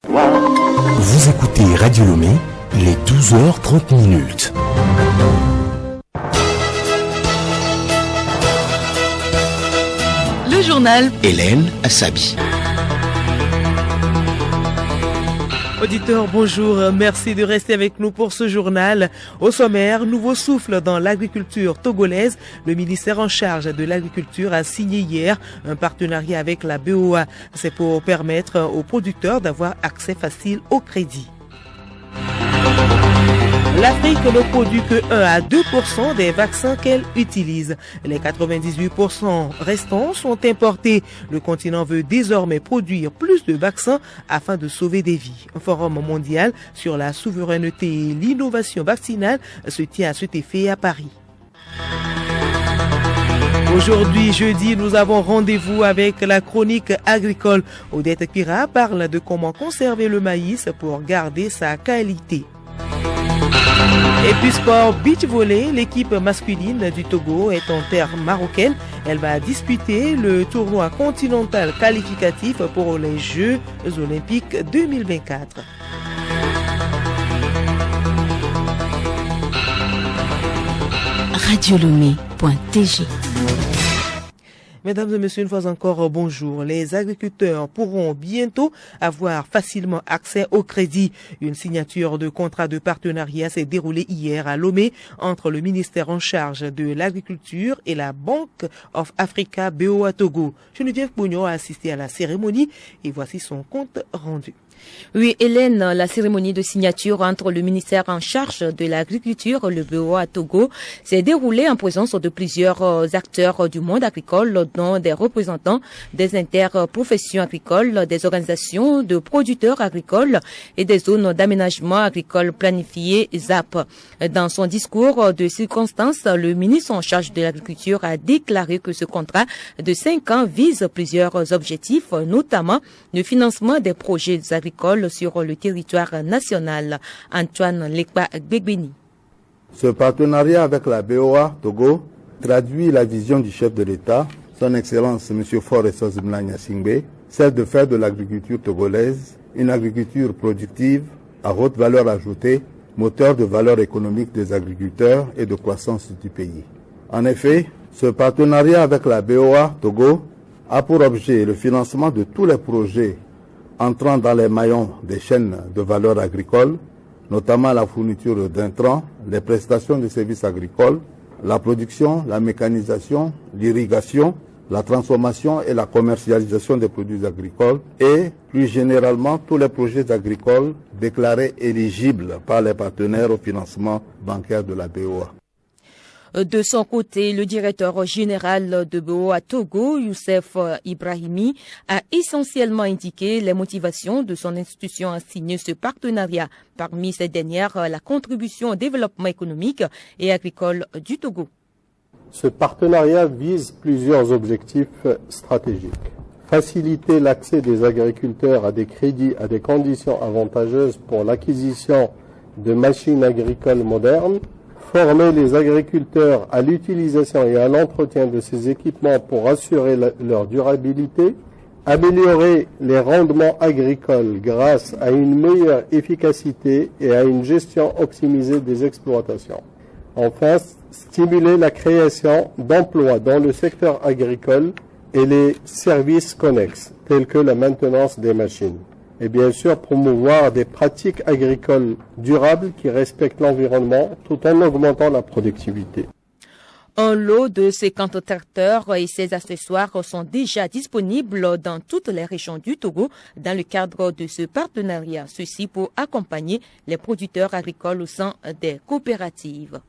Vous écoutez Radio Lomé, il est 12h30. Le journal Hélène Assabi. Auditeurs, bonjour, merci de rester avec nous pour ce journal. Au sommaire, nouveau souffle dans l'agriculture togolaise. Le ministère en charge de l'agriculture a signé hier un partenariat avec la BOA. C'est pour permettre aux producteurs d'avoir accès facile au crédit. L'Afrique ne produit que 1 à 2% des vaccins qu'elle utilise. Les 98% restants sont importés. Le continent veut désormais produire plus de vaccins afin de sauver des vies. Un forum mondial sur la souveraineté et l'innovation vaccinale se tient à cet effet à Paris. Aujourd'hui, jeudi, nous avons rendez-vous avec la chronique agricole. Odette Kira parle de comment conserver le maïs pour garder sa qualité. Et puis sport beach volley, l'équipe masculine du Togo est en terre marocaine. Elle va disputer le tournoi continental qualificatif pour les Jeux olympiques 2024. radiolomé.tg. Mesdames et messieurs, une fois encore, bonjour. Les agriculteurs pourront bientôt avoir facilement accès au crédit. Une signature de contrat de partenariat s'est déroulée hier à Lomé entre le ministère en charge de l'agriculture et la Bank of Africa BOA Togo. Geneviève Bougnon a assisté à la cérémonie et voici son compte rendu. Oui, Hélène, la cérémonie de signature entre le ministère en charge de l'agriculture, le BOA Togo, s'est déroulée en présence de plusieurs acteurs du monde agricole, dont des représentants des interprofessions agricoles, des organisations de producteurs agricoles et des zones d'aménagement agricole planifiées ZAP. Dans son discours de circonstance, le ministre en charge de l'agriculture a déclaré que ce contrat de 5 ans vise plusieurs objectifs, notamment le financement des projets agricoles sur le territoire national. Antoine Lekpa-Gbegbeni. Ce partenariat avec la BOA Togo traduit la vision du chef de l'État, son Excellence M. Faure Sozimla Gnassingbé, celle de faire de l'agriculture togolaise une agriculture productive à haute valeur ajoutée, moteur de valeur économique des agriculteurs et de croissance du pays. En effet, ce partenariat avec la BOA Togo a pour objet le financement de tous les projets entrant dans les maillons des chaînes de valeur agricole, notamment la fourniture d'intrants, les prestations de services agricoles, la production, la mécanisation, l'irrigation, la transformation et la commercialisation des produits agricoles et, plus généralement, tous les projets agricoles déclarés éligibles par les partenaires au financement bancaire de la BOA. De son côté, le directeur général de BOA Togo, Youssef Ibrahimi, a essentiellement indiqué les motivations de son institution à signer ce partenariat. Parmi ces dernières, la contribution au développement économique et agricole du Togo. Ce partenariat vise plusieurs objectifs stratégiques. Faciliter l'accès des agriculteurs à des crédits à des conditions avantageuses pour l'acquisition de machines agricoles modernes, former les agriculteurs à l'utilisation et à l'entretien de ces équipements pour assurer leur durabilité, améliorer les rendements agricoles grâce à une meilleure efficacité et à une gestion optimisée des exploitations. Enfin, stimuler la création d'emplois dans le secteur agricole et les services connexes, tels que la maintenance des machines. Et bien sûr, promouvoir des pratiques agricoles durables qui respectent l'environnement tout en augmentant la productivité. Un lot de 50 tracteurs et ses accessoires sont déjà disponibles dans toutes les régions du Togo dans le cadre de ce partenariat. Ceci pour accompagner les producteurs agricoles au sein des coopératives.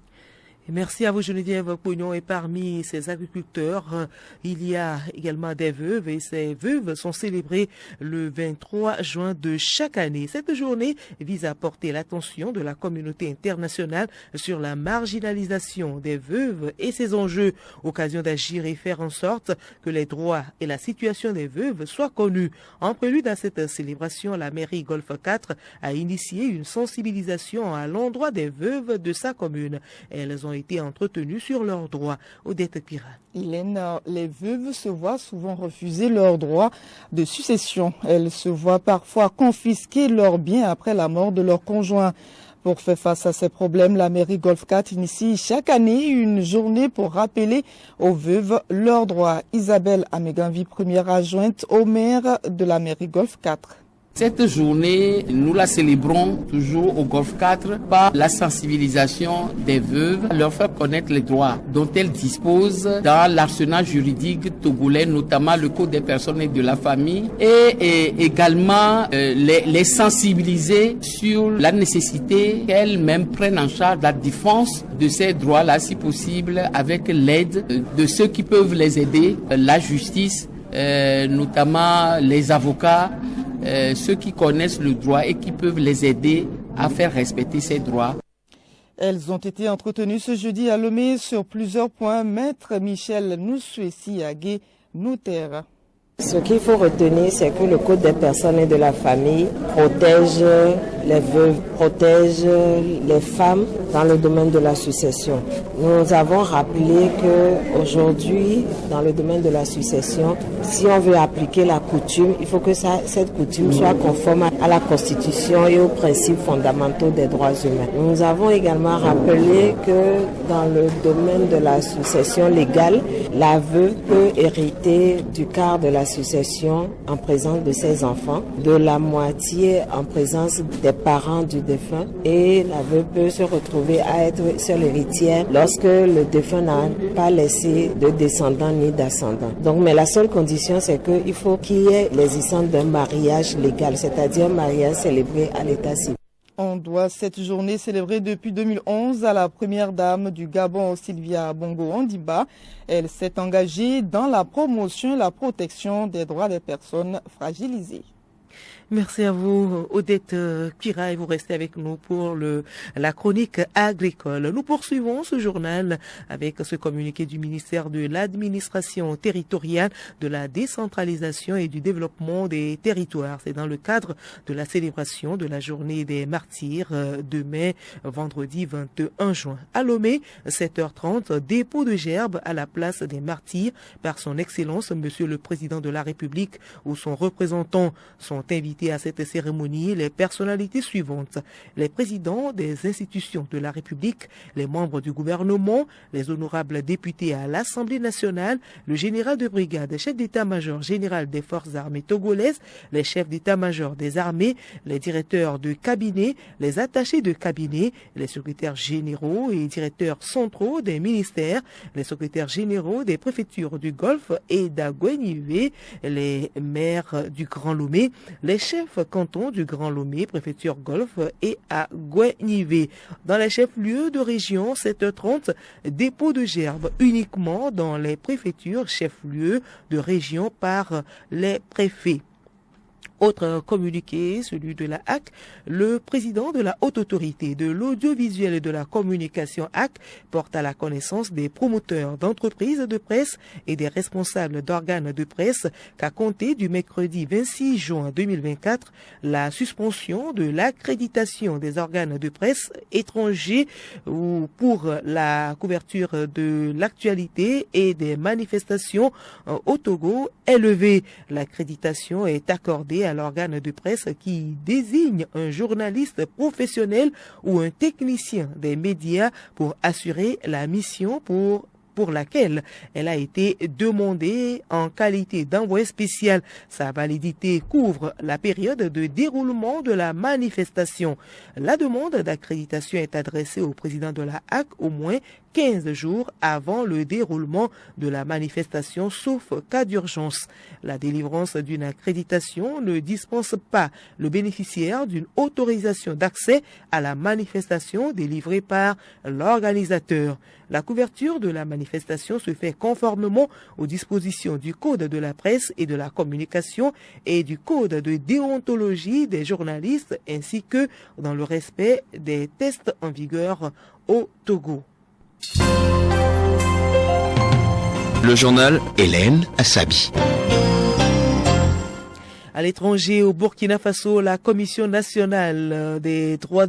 Merci à vous Geneviève Pognon. Et parmi ces agriculteurs, il y a également des veuves et ces veuves sont célébrées le 23 juin de chaque année. Cette journée vise à porter l'attention de la communauté internationale sur la marginalisation des veuves et ses enjeux. Occasion d'agir et faire en sorte que les droits et la situation des veuves soient connus. En prélude à cette célébration, la mairie Golfe 4 a initié une sensibilisation à l'endroit des veuves de sa commune. Elles ont été entretenus sur leurs droits. Odette Pira. Hélène, les veuves se voient souvent refuser leurs droits de succession. Elles se voient parfois confisquer leurs biens après la mort de leur conjoint. Pour faire face à ces problèmes, la mairie Golf 4 initie chaque année une journée pour rappeler aux veuves leurs droits. Isabelle Ameganvi, première adjointe au maire de la mairie Golf 4. Cette journée, nous la célébrons toujours au Golf 4 par la sensibilisation des veuves, leur faire connaître les droits dont elles disposent dans l'arsenal juridique togolais, notamment le Code des personnes et de la famille, et également les sensibiliser sur la nécessité qu'elles-mêmes prennent en charge la défense de ces droits-là, si possible, avec l'aide de ceux qui peuvent les aider, la justice, notamment les avocats, ceux qui connaissent le droit et qui peuvent les aider à faire respecter ces droits. Elles ont été entretenues ce jeudi à Lomé sur plusieurs points. Maître Michel Noussouessi Agué, notaire. Ce qu'il faut retenir, c'est que le Code des personnes et de la famille protège les veuves, protège les femmes dans le domaine de la succession. Nous avons rappelé que aujourd'hui, dans le domaine de la succession, si on veut appliquer la coutume, il faut que cette coutume soit conforme à la Constitution et aux principes fondamentaux des droits humains. Nous avons également rappelé que dans le domaine de la succession légale, la veuve peut hériter du quart de la succession en présence de ses enfants, de la moitié en présence des parents du défunt, et la veuve peut se retrouver à être seule héritière lorsque le défunt n'a pas laissé de descendants ni d'ascendants. Donc, mais la seule condition, c'est qu'il faut qu'il y ait l'existence d'un mariage légal, c'est-à-dire un mariage célébré à l'état civil. On doit cette journée célébrer depuis 2011 à la première dame du Gabon, Sylvia Bongo Ondiba. Elle s'est engagée dans la promotion et la protection des droits des personnes fragilisées. Merci à vous, Odette Pira, et vous restez avec nous pour la chronique agricole. Nous poursuivons ce journal avec ce communiqué du ministère de l'administration territoriale, de la décentralisation et du développement des territoires. C'est dans le cadre de la célébration de la journée des martyrs demain, vendredi 21 juin. À Lomé, 7h30, dépôt de gerbes à la place des martyrs par son Excellence, Monsieur le Président de la République, où son représentant sont invités à cette cérémonie les personnalités suivantes: les présidents des institutions de la République, les membres du gouvernement, les honorables députés à l'Assemblée nationale, le général de brigade, chef d'état-major général des forces armées togolaises, les chefs d'état-major des armées, les directeurs de cabinet, les attachés de cabinet, les secrétaires généraux et directeurs centraux des ministères, les secrétaires généraux des préfectures du Golfe et d'Agouenivé, les maires du Grand Lomé, les chefs cantons du Grand Lomé, préfecture Golfe et à Gouenivé. Dans les chefs-lieux de région, 7h30, dépôt de gerbes uniquement dans les préfectures chefs-lieux de région par les préfets. Autre communiqué, celui de la HAC, le président de la Haute Autorité de l'Audiovisuel et de la Communication HAC porte à la connaissance des promoteurs d'entreprises de presse et des responsables d'organes de presse qu'à compter du mercredi 26 juin 2024, la suspension de l'accréditation des organes de presse étrangers ou pour la couverture de l'actualité et des manifestations au Togo est levée. L'accréditation est accordée à l'organe de presse qui désigne un journaliste professionnel ou un technicien des médias pour assurer la mission pour laquelle elle a été demandée en qualité d'envoyé spécial. Sa validité couvre la période de déroulement de la manifestation. La demande d'accréditation est adressée au président de la HAC au moins 15 jours avant le déroulement de la manifestation, sauf cas d'urgence. La délivrance d'une accréditation ne dispense pas le bénéficiaire d'une autorisation d'accès à la manifestation délivrée par l'organisateur. La couverture de la manifestation se fait conformément aux dispositions du Code de la presse et de la communication et du Code de déontologie des journalistes ainsi que dans le respect des tests en vigueur au Togo. Le journal Hélène Assabi. À l'étranger, au Burkina Faso, la Commission nationale des droits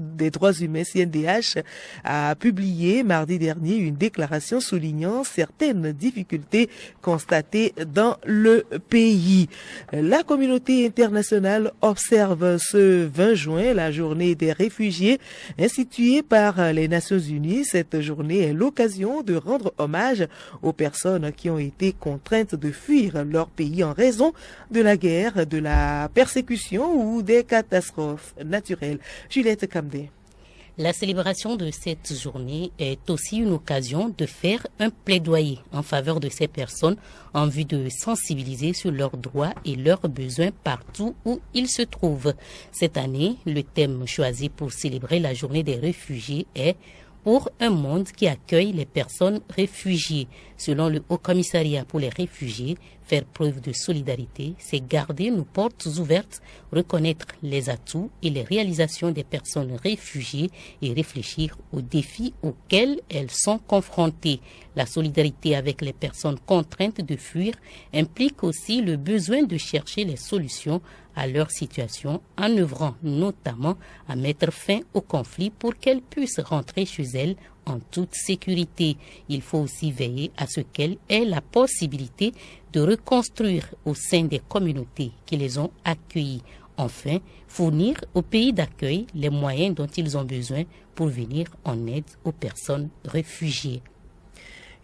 humains, CNDH, a publié mardi dernier une déclaration soulignant certaines difficultés constatées dans le pays. La communauté internationale observe ce 20 juin la journée des réfugiés instituée par les Nations Unies. Cette journée est l'occasion de rendre hommage aux personnes qui ont été contraintes de fuir leur pays en raison de la guerre, de la persécution ou des catastrophes naturelles. Juliette Kamdé. La célébration de cette journée est aussi une occasion de faire un plaidoyer en faveur de ces personnes en vue de sensibiliser sur leurs droits et leurs besoins partout où ils se trouvent. Cette année, le thème choisi pour célébrer la journée des réfugiés est pour un monde qui accueille les personnes réfugiées. Selon le Haut Commissariat pour les réfugiés, faire preuve de solidarité, c'est garder nos portes ouvertes, reconnaître les atouts et les réalisations des personnes réfugiées et réfléchir aux défis auxquels elles sont confrontées. La solidarité avec les personnes contraintes de fuir implique aussi le besoin de chercher les solutions à leur situation en œuvrant notamment à mettre fin au conflit pour qu'elles puissent rentrer chez elles en toute sécurité. Il faut aussi veiller à ce qu'elles aient la possibilité de reconstruire au sein des communautés qui les ont accueillies. Enfin, fournir aux pays d'accueil les moyens dont ils ont besoin pour venir en aide aux personnes réfugiées.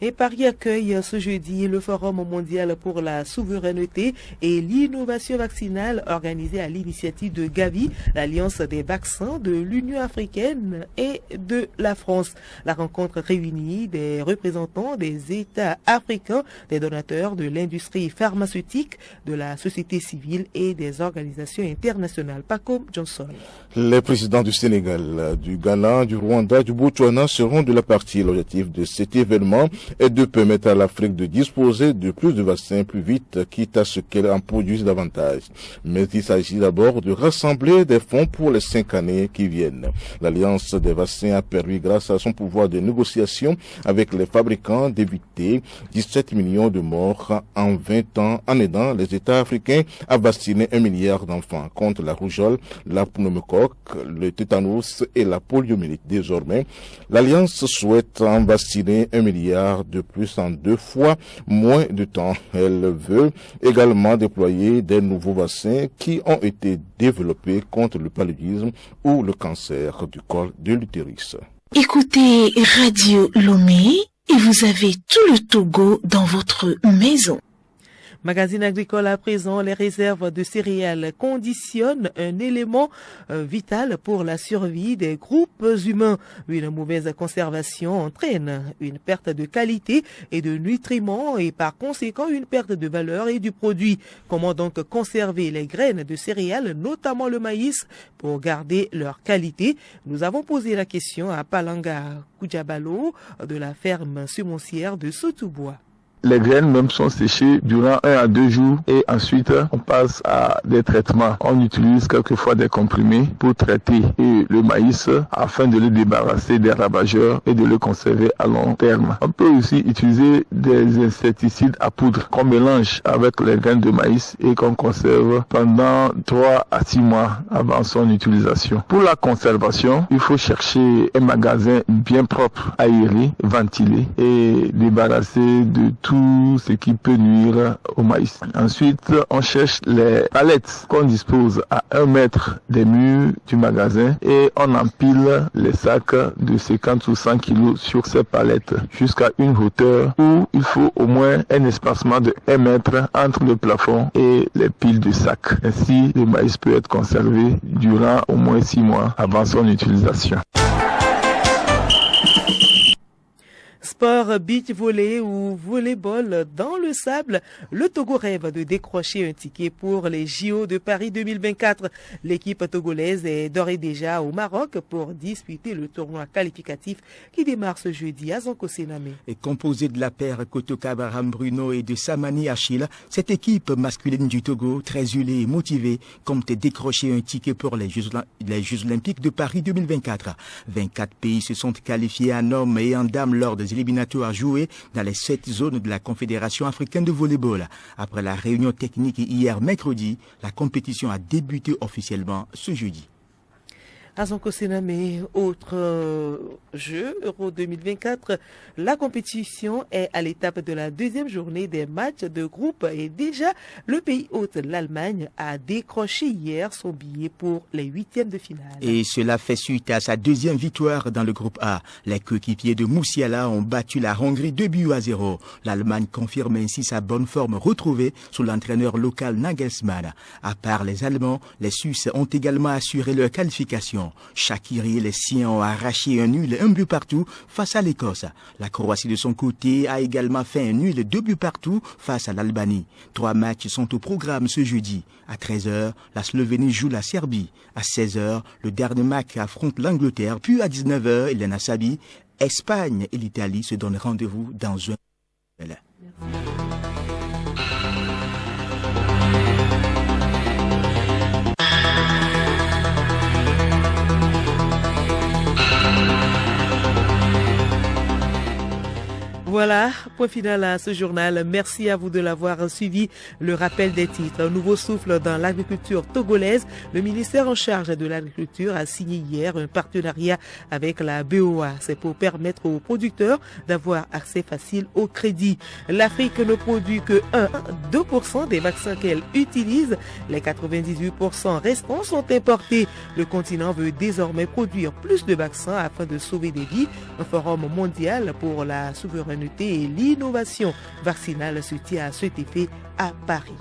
Et Paris accueille ce jeudi le Forum mondial pour la souveraineté et l'innovation vaccinale organisé à l'initiative de Gavi, l'Alliance des vaccins de l'Union africaine et de la France. La rencontre réunit des représentants des États africains, des donateurs de l'industrie pharmaceutique, de la société civile et des organisations internationales. Paco Johnson. Les présidents du Sénégal, du Ghana, du Rwanda, du Botswana seront de la partie. L'objectif de cet événement est de permettre à l'Afrique de disposer de plus de vaccins plus vite, quitte à ce qu'elle en produise davantage. Mais il s'agit d'abord de rassembler des fonds pour les 5 années qui viennent. L'Alliance des vaccins a permis, grâce à son pouvoir de négociation avec les fabricants, d'éviter 17 millions de morts en 20 ans en aidant les États africains à vacciner 1 milliard d'enfants contre la rougeole, la pneumocoque, le tétanos et la poliomyélite. Désormais, l'Alliance souhaite en vacciner 1 milliard de plus en 2 fois moins de temps. Elle veut également déployer des nouveaux vaccins qui ont été développés contre le paludisme ou le cancer du col de l'utérus. Écoutez Radio Lomé et vous avez tout le Togo dans votre maison. Magazine agricole à présent, les réserves de céréales conditionnent un élément vital pour la survie des groupes humains. Une mauvaise conservation entraîne une perte de qualité et de nutriments et par conséquent une perte de valeur et du produit. Comment donc conserver les graines de céréales, notamment le maïs, pour garder leur qualité? Nous avons posé la question à Palanga Koudjabalo de la ferme semencière de Sotoubois. Les graines même sont séchées durant 1 à 2 jours et ensuite on passe à des traitements. On utilise quelquefois des comprimés pour traiter le maïs afin de le débarrasser des ravageurs et de le conserver à long terme. On peut aussi utiliser des insecticides à poudre qu'on mélange avec les graines de maïs et qu'on conserve pendant 3 à 6 mois avant son utilisation. Pour la conservation, il faut chercher un magasin bien propre, aéré, ventilé et débarrassé de tout ce qui peut nuire au maïs. Ensuite, on cherche les palettes qu'on dispose à 1 mètre des murs du magasin et on empile les sacs de 50 ou 100 kilos sur ces palettes jusqu'à une hauteur où il faut au moins un espacement de 1 mètre entre le plafond et les piles de sacs. Ainsi, le maïs peut être conservé durant au moins 6 mois avant son utilisation. Sport beach volley ou volleyball dans le sable, le Togo rêve de décrocher un ticket pour les JO de Paris 2024. L'équipe togolaise est d'ores et déjà au Maroc pour disputer le tournoi qualificatif qui démarre ce jeudi à Zanko-Sénamé. Composée de la paire Kotoka Abraham Bruno et de Samani Achille, cette équipe masculine du Togo, très huilée et motivée, compte décrocher un ticket pour les Jeux Olympiques de Paris 2024. 24 pays se sont qualifiés en hommes et en dames lors des éliminatoires joués dans les 7 zones de la Confédération africaine de volleyball. Après la réunion technique hier mercredi, la compétition a débuté officiellement ce jeudi. À son mais autre jeu, Euro 2024, la compétition est à l'étape de la deuxième journée des matchs de groupe et déjà le pays hôte, l'Allemagne, a décroché hier son billet pour les 8e de finale. Et cela fait suite à sa deuxième victoire dans le groupe A. Les coéquipiers de Moussiala ont battu la Hongrie 2-0. L'Allemagne confirme ainsi sa bonne forme retrouvée sous l'entraîneur local Nagelsmann. À part les Allemands, les Suisses ont également assuré leur qualification. Shaqiri et les siens ont arraché un nul 1-0 face à l'Écosse. La Croatie de son côté a également fait un nul 2-0 face à l'Albanie. 3 matchs sont au programme ce jeudi. À 13h, la Slovénie joue la Serbie. À 16h, le Danemark affronte l'Angleterre. Puis à 19h, Elena Sabi, Espagne et l'Italie se donnent rendez-vous dans un... Voilà, point final à ce journal. Merci à vous de l'avoir suivi. Le rappel des titres. Un nouveau souffle dans l'agriculture togolaise. Le ministère en charge de l'agriculture a signé hier un partenariat avec la BOA. C'est pour permettre aux producteurs d'avoir accès facile au crédit. L'Afrique ne produit que 1-2% des vaccins qu'elle utilise. Les 98% restants sont importés. Le continent veut désormais produire plus de vaccins afin de sauver des vies. Un forum mondial pour la souveraineté et l'innovation vaccinale se tient à cet effet à Paris.